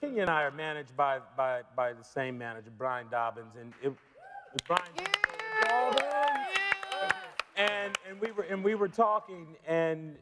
Kenya and I are managed by the same manager, Brian Dobbins, and Brian. And we were talking, and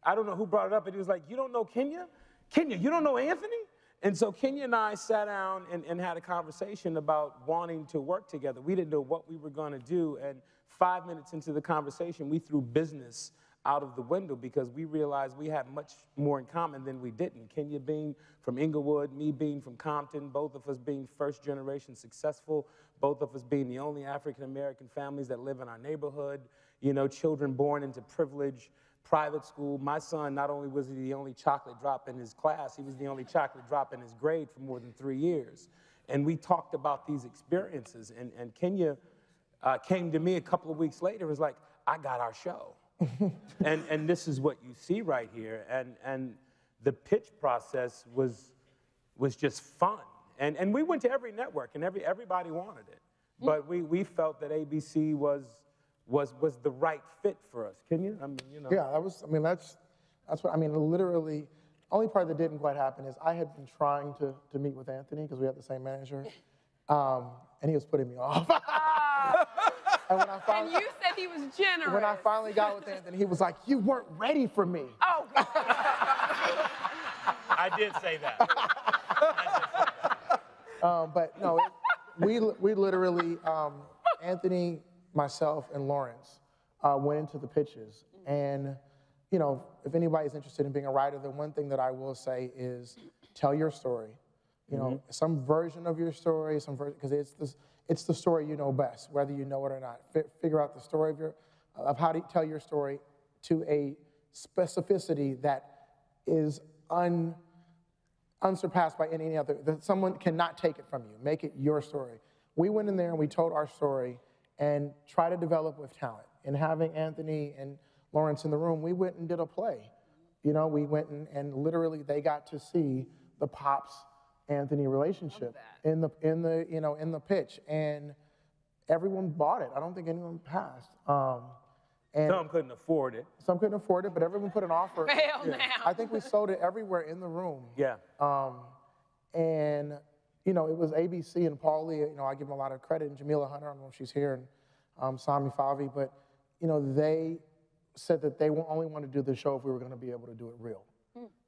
I don't know who brought it up, but he was like, "You don't know Kenya? Kenya, you don't know Anthony?" And so Kenya and I sat down and had a conversation about wanting to work together. We didn't know what we were going to do, and 5 minutes into the conversation, we threw business out of the window because we realized we had much more in common than we didn't. Kenya being from Inglewood, me being from Compton, both of us being first generation successful, both of us being the only African-American families that live in our neighborhood, you know, children born into privilege, private school. My son, not only was he the only chocolate drop in his class, he was the only chocolate drop in his grade for more than 3 years. And we talked about these experiences, and Kenya came to me a couple of weeks later and was like, "I got our show." and this is what you see right here. And the pitch process was just fun. And we went to every network, and everybody wanted it. But we felt that ABC was the right fit for us. Can you? I mean, you know. Yeah, that's what, I mean, literally, only part that didn't quite happen is I had been trying to meet with Anthony because we had the same manager, and he was putting me off. And you said he was generous. When I finally got with Anthony, he was like, "You weren't ready for me." Oh, God. I did say that. But no, we literally, Anthony, myself, and Lawrence went into the pitches. And, you know, if anybody's interested in being a writer, the one thing that I will say is tell your story. You know, some version of your story, because it's the story you know best, whether you know it or not. Figure out the story of how to tell your story to a specificity that is unsurpassed by any other, that someone cannot take it from you. Make it your story. We went in there and we told our story and tried to develop with talent. And having Anthony and Lawrence in the room, we went and did a play. You know, we went and literally they got to see the Pops Anthony relationship in the pitch, and everyone bought it. I don't think anyone passed. And some couldn't afford it. Some couldn't afford it, but everyone put an offer. Hell now. I think we sold it everywhere in the room. Yeah. And you know, it was ABC and Paulie. You know, I give them a lot of credit, and Jamila Hunter, I don't know if she's here, and Sami Favi, but you know, they said that they only wanted to do the show if we were going to be able to do it real.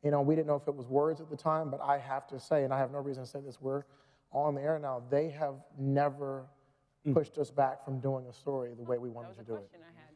You know, we didn't know if it was words at the time, but I have to say, and I have no reason to say this, we're on the air now, they have never pushed us back from doing a story the way we wanted to do it. That was a question I had.